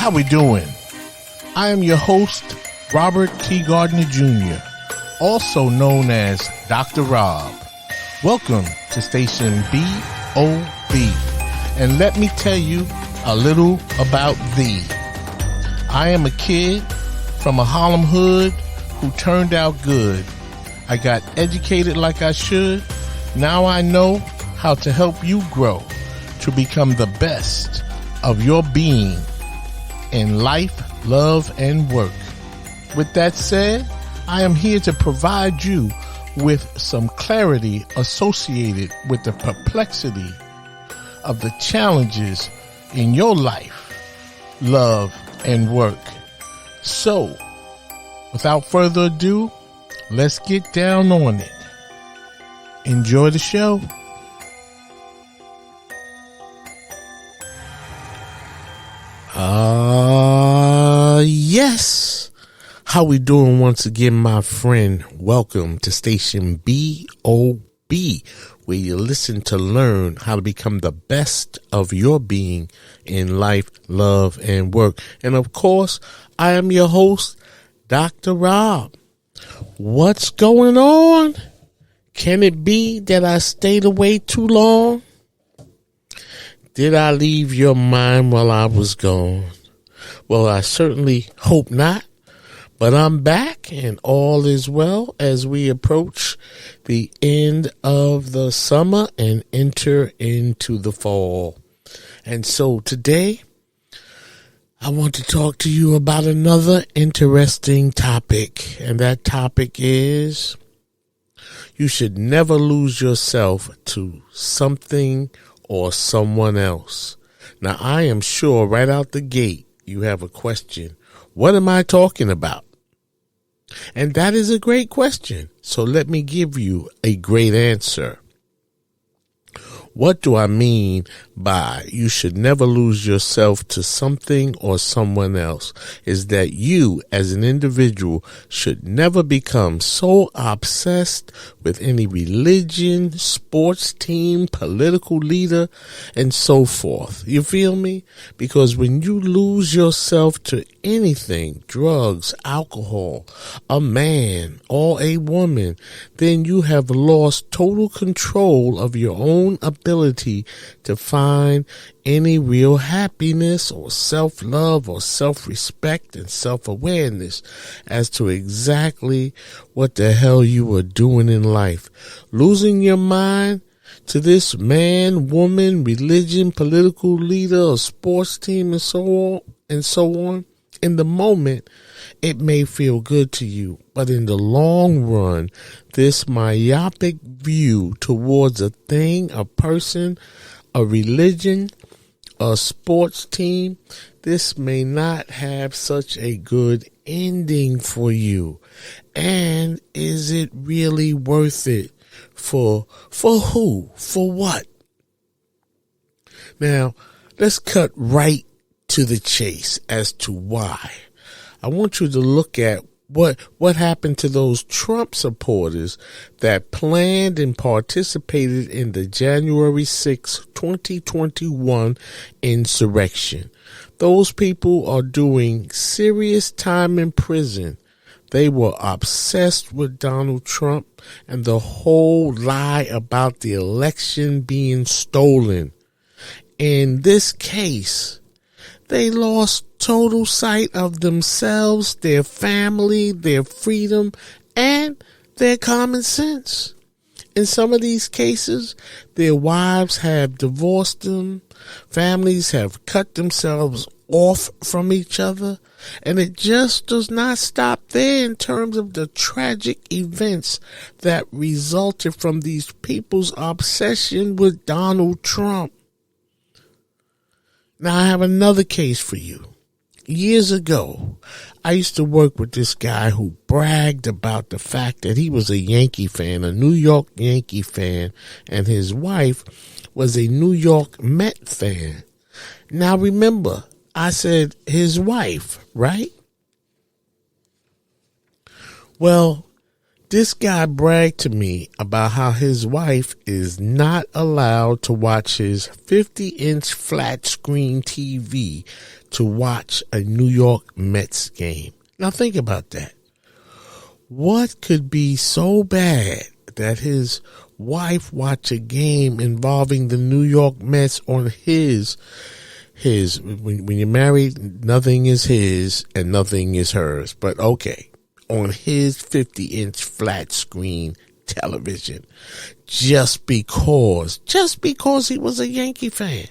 How we doing? I am your host, Robert T. Gardner Jr., also known as Dr. Rob. Welcome to Station BOB. And let me tell you a little about thee. I am a kid from a Harlem hood who turned out good. I got educated like I should. Now I know how to help you grow to become the best of your being in life, love, and work. With that said, I am here to provide you with some clarity associated with the perplexity of the challenges in your life, love, and work. So, without further ado, let's get down on it. Enjoy the show. Yes. How we doing once again, my friend? Welcome to Station BOB, where you listen to learn how to become the best of your being in life, love, and work. And of course, I am your host, Dr. Rob. What's going on? Can it be that I stayed away too long? Did I leave your mind while I was gone? Well, I certainly hope not, but I'm back and all is well as we approach the end of the summer and enter into the fall. And so today, I want to talk to you about another interesting topic, and that topic is you should never lose yourself to something or someone else. Now, I am sure right out the gate, you have a question. What am I talking about? And that is a great question. So let me give you a great answer. What do I mean by you should never lose yourself to something or someone else is that you as an individual should never become so obsessed with any religion, sports team, political leader, and so forth. You feel me? Because when you lose yourself to anything, drugs, alcohol, a man, or a woman, then you have lost total control of your own ability to find any real happiness or self-love or self-respect and self-awareness as to exactly what the hell you were doing in life. Losing your mind to this man, woman, religion, political leader, or sports team, and so on. In the moment, it may feel good to you, but in the long run, this myopic view towards a thing, a person, a religion, a sports team, this may not have such a good ending for you. And is it really worth it? For who? For what? Now, let's cut right to the chase as to why. I want you to look at what happened to those Trump supporters that planned and participated in the January 6, 2021 insurrection. Those people are doing serious time in prison. They were obsessed with Donald Trump and the whole lie about the election being stolen. In this case, they lost total sight of themselves, their family, their freedom, and their common sense. In some of these cases, their wives have divorced them, families have cut themselves off from each other, and it just does not stop there in terms of the tragic events that resulted from these people's obsession with Donald Trump. Now, I have another case for you. Years ago, I used to work with this guy who bragged about the fact that he was a Yankee fan, a New York Yankee fan, and his wife was a New York Met fan. Now, remember, I said his wife, right? Well, This guy bragged to me about how his wife is not allowed to watch his 50-inch flat screen TV to watch a New York Mets game. Now think about that. What could be so bad that his wife watch a game involving the New York Mets on his when you're married, nothing is his and nothing is hers. But okay, on his 50-inch flat screen television, just because he was a Yankee fan.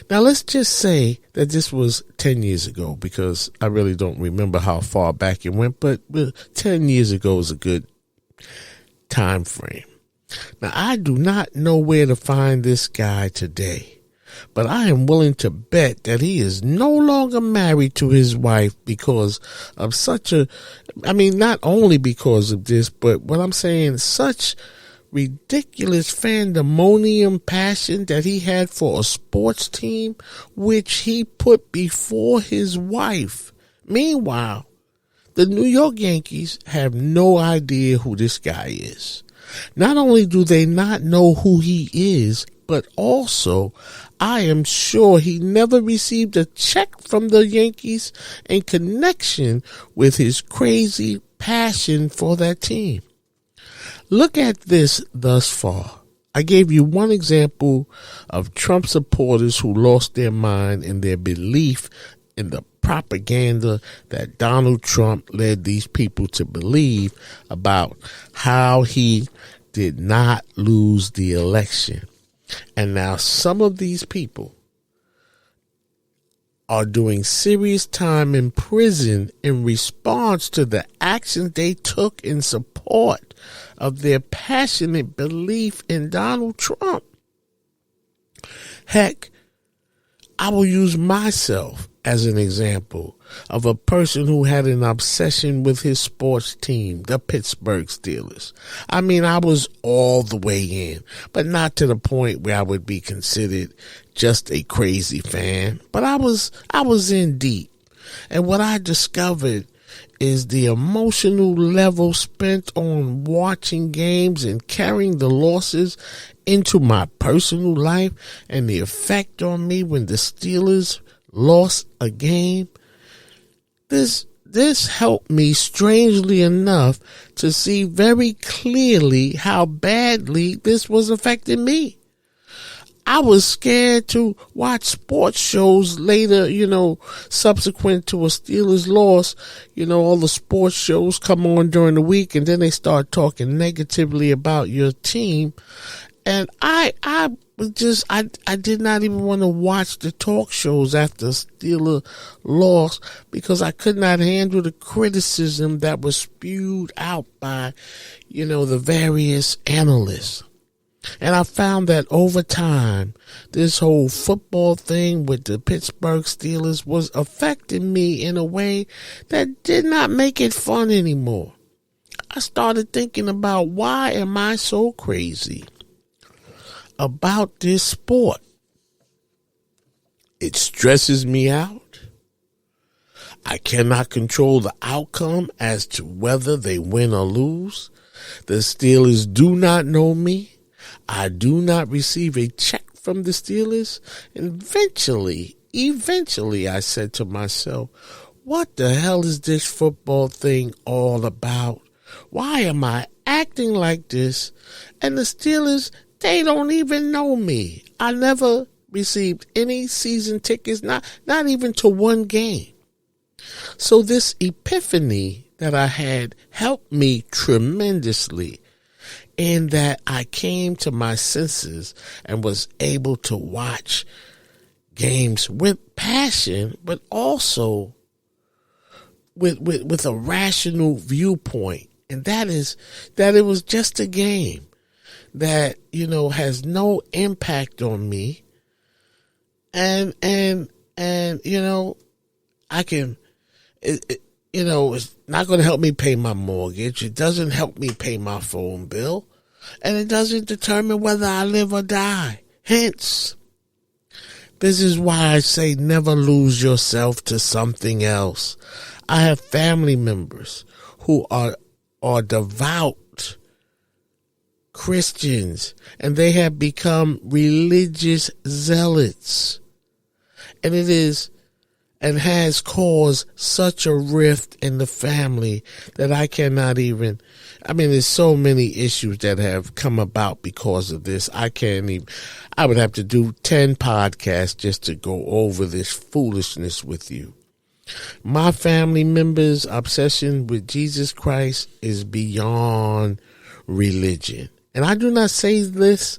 Now, let's just say that this was 10 years ago, because I really don't remember how far back it went, but 10 years ago is a good time frame. Now, I do not know where to find this guy today, but I am willing to bet that he is no longer married to his wife because of not only because of this, but what I'm saying, such ridiculous fandemonium passion that he had for a sports team, which he put before his wife. Meanwhile, the New York Yankees have no idea who this guy is. Not only do they not know who he is, but also I am sure he never received a check from the Yankees in connection with his crazy passion for that team. Look at this thus far. I gave you one example of Trump supporters who lost their mind in their belief in the propaganda that Donald Trump led these people to believe about how he did not lose the election. And now some of these people are doing serious time in prison in response to the actions they took in support of their passionate belief in Donald Trump. Heck, I will use myself as an example of a person who had an obsession with his sports team, the Pittsburgh Steelers. I mean, I was all the way in, but not to the point where I would be considered just a crazy fan. But I was in deep. And what I discovered is the emotional level spent on watching games and carrying the losses into my personal life, and the effect on me when the Steelers lost a game. This helped me, strangely enough, to see very clearly how badly this was affecting me. I was scared to watch sports shows later, subsequent to a Steelers loss. All the sports shows come on during the week, and then they start talking negatively about your team. And I did not even want to watch the talk shows after Steelers loss, because I could not handle the criticism that was spewed out by, the various analysts. And I found that over time, this whole football thing with the Pittsburgh Steelers was affecting me in a way that did not make it fun anymore. I started thinking about, why am I so crazy about this sport? It stresses me out. I cannot control the outcome as to whether they win or lose. The Steelers do not know me. I do not receive a check from the Steelers. And eventually I said to myself, what the hell is this football thing all about? Why am I acting like this? And the Steelers, they don't even know me. I never received any season tickets, not even to one game. So this epiphany that I had helped me tremendously, in that I came to my senses and was able to watch games with passion, but also with a rational viewpoint. And that is that it was just a game that, has no impact on me. And I can, it's not going to help me pay my mortgage. It doesn't help me pay my phone bill. And it doesn't determine whether I live or die. Hence, this is why I say never lose yourself to something else. I have family members who are are devout Christians, and they have become religious zealots. And it is and has caused such a rift in the family that I cannot even, there's so many issues that have come about because of this. I would have to do 10 podcasts just to go over this foolishness with you. My family members' obsession with Jesus Christ is beyond religion. And I do not say this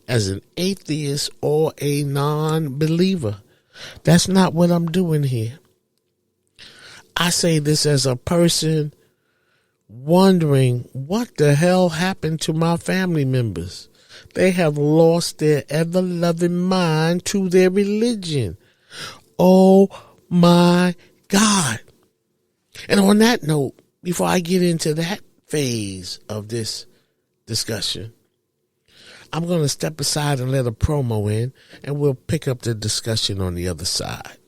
as an atheist or a non-believer. That's not what I'm doing here. I say this as a person wondering what the hell happened to my family members. They have lost their ever-loving mind to their religion. Oh my God. And on that note, before I get into that phase of this discussion, I'm going to step aside and let a promo in, and we'll pick up the discussion on the other side.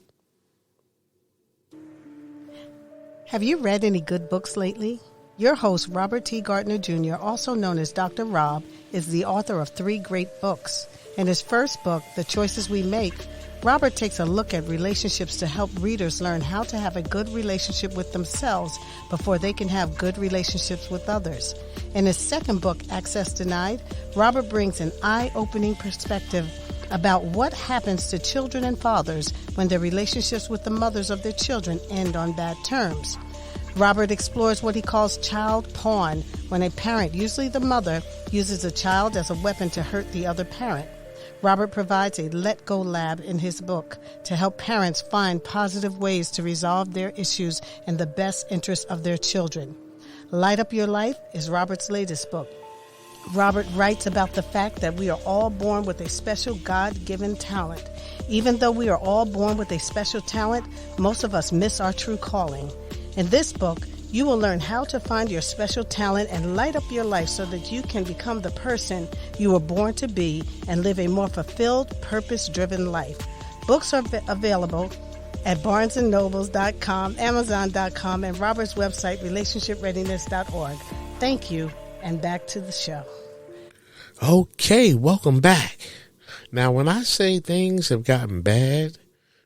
Have you read any good books lately? Your host, Robert T. Gardner Jr., also known as Dr. Rob, is the author of 3 great books. In his first book, The Choices We Make, Robert takes a look at relationships to help readers learn how to have a good relationship with themselves before they can have good relationships with others. In his second book, Access Denied, Robert brings an eye-opening perspective about what happens to children and fathers when their relationships with the mothers of their children end on bad terms. Robert explores what he calls child porn, when a parent, usually the mother, uses a child as a weapon to hurt the other parent. Robert provides a let-go lab in his book to help parents find positive ways to resolve their issues in the best interest of their children. Light Up Your Life is Robert's latest book. Robert writes about the fact that we are all born with a special God-given talent. Even though we are all born with a special talent, most of us miss our true calling. In this book, you will learn how to find your special talent and light up your life so that you can become the person you were born to be and live a more fulfilled, purpose-driven life. Books are available at barnesandnobles.com, amazon.com, and Robert's website, relationshipreadiness.org. Thank you, and back to the show. Okay, welcome back. Now, when I say things have gotten bad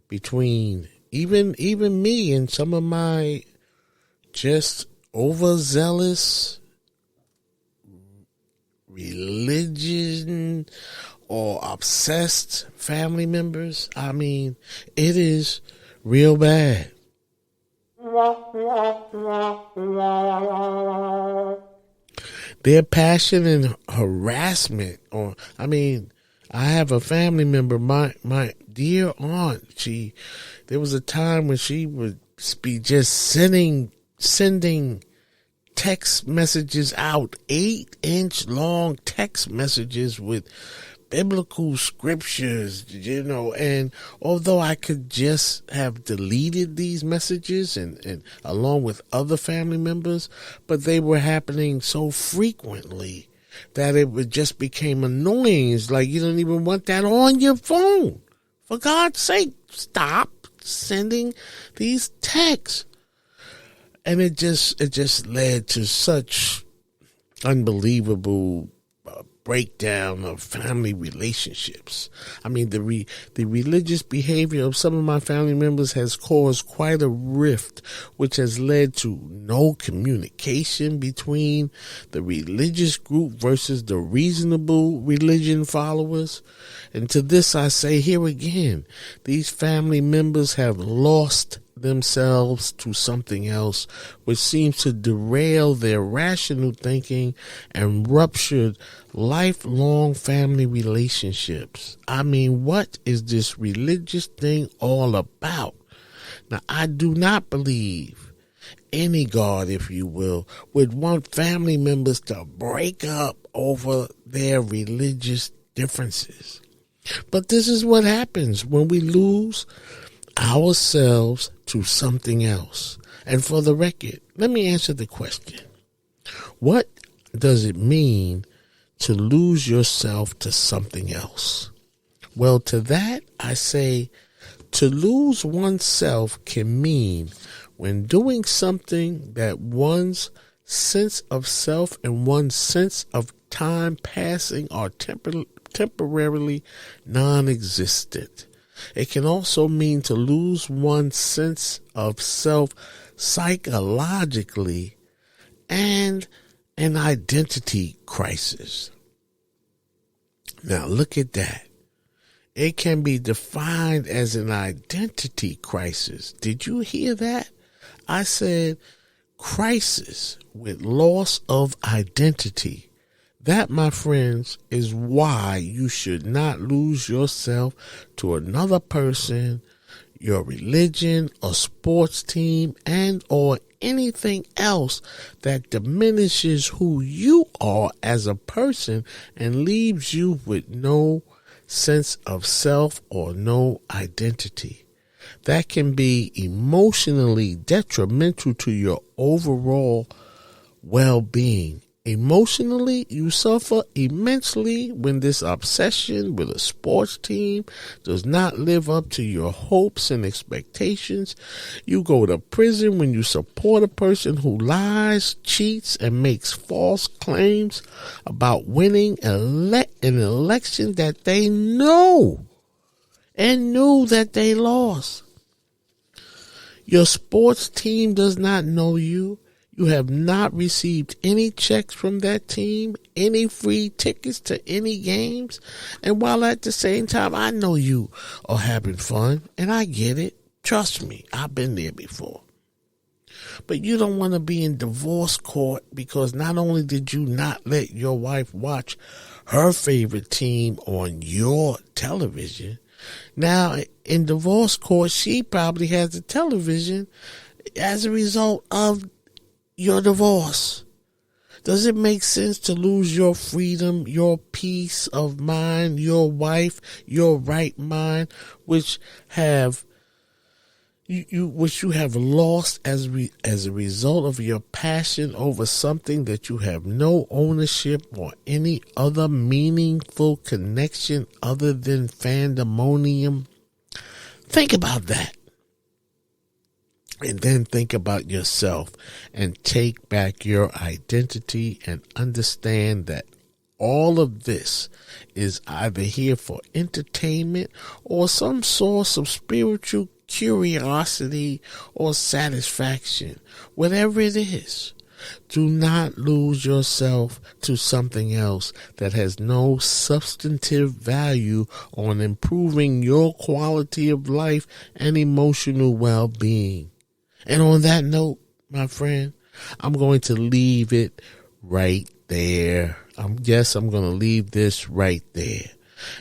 between even me and some of my just overzealous religion or obsessed family members, it is real bad. Their passion and harassment I have a family member, my dear aunt, there was a time when she would be just sending text messages out, 8-inch long text messages with biblical scriptures, and although I could just have deleted these messages and along with other family members, but they were happening so frequently that it just became annoying. It's like, you don't even want that on your phone. For God's sake, stop sending these texts. And it just led to such unbelievable breakdown of family relationships. The religious behavior of some of my family members has caused quite a rift, which has led to no communication between the religious group versus the reasonable religion followers. And to this I say here again, these family members have lost themselves to something else, which seems to derail their rational thinking and ruptured lifelong family relationships. What is this religious thing all about? Now, I do not believe any God, if you will, would want family members to break up over their religious differences. But this is what happens when we lose ourselves to something else. And for the record, let me answer the question. What does it mean to lose yourself to something else? Well, to that I say, to lose oneself can mean when doing something that one's sense of self and one's sense of time passing are temporarily non-existent. It can also mean to lose one's sense of self psychologically and an identity crisis. Now look at that. It can be defined as an identity crisis. Did you hear that? I said crisis with loss of identity. That, my friends, is why you should not lose yourself to another person, your religion, a sports team, and or anything else that diminishes who you are as a person and leaves you with no sense of self or no identity. That can be emotionally detrimental to your overall well-being. Emotionally, you suffer immensely when this obsession with a sports team does not live up to your hopes and expectations. You go to prison when you support a person who lies, cheats, and makes false claims about winning an election that they know and knew that they lost. Your sports team does not know you. You have not received any checks from that team, any free tickets to any games. And while at the same time, I know you are having fun, and I get it. Trust me, I've been there before. But you don't want to be in divorce court because not only did you not let your wife watch her favorite team on your television, now in divorce court, she probably has the television as a result of your divorce. Does it make sense to lose your freedom, your peace of mind, your wife, your right mind, which you have lost as a result of your passion over something that you have no ownership or any other meaningful connection other than fandemonium? Think about that. And then think about yourself and take back your identity and understand that all of this is either here for entertainment or some source of spiritual curiosity or satisfaction. Whatever it is, do not lose yourself to something else that has no substantive value on improving your quality of life and emotional well-being. And on that note, my friend, I'm going to leave it right there. I'm going to leave this right there.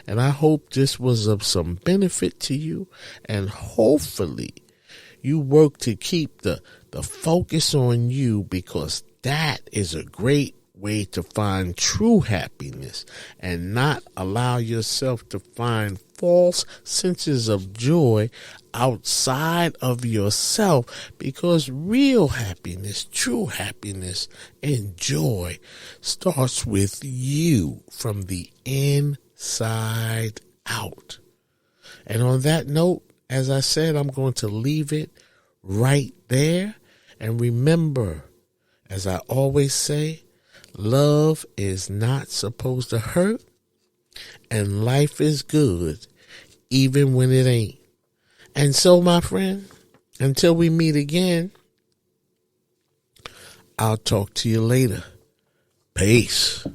And I hope this was of some benefit to you. And hopefully you work to keep the focus on you, because that is a great way to find true happiness and not allow yourself to find false senses of joy outside of yourself, because real happiness, true happiness, and joy starts with you from the inside out. And on that note, as I said, I'm going to leave it right there. And remember, as I always say, love is not supposed to hurt, and life is good even when it ain't. And so, my friend, until we meet again, I'll talk to you later. Peace.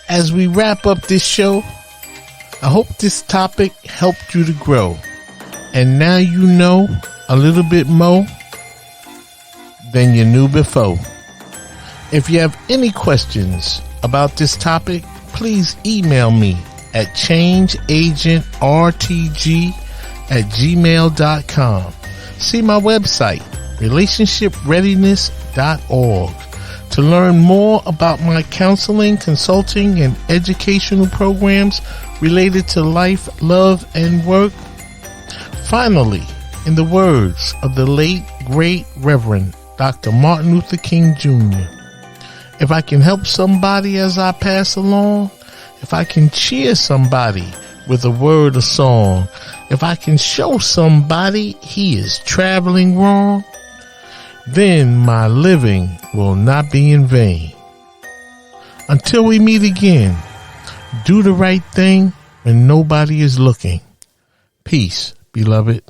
As we wrap up this show, I hope this topic helped you to grow. And now you know a little bit more than you knew before. If you have any questions about this topic, please email me at changeagentrtg@gmail.com. See my website, relationshipreadiness.org, to learn more about my counseling, consulting, and educational programs related to life, love, and work. Finally, in the words of the late, great Reverend Dr. Martin Luther King Jr., if I can help somebody as I pass along, if I can cheer somebody with a word or song, if I can show somebody he is traveling wrong, then my living will not be in vain. Until we meet again, do the right thing when nobody is looking. Peace, beloved.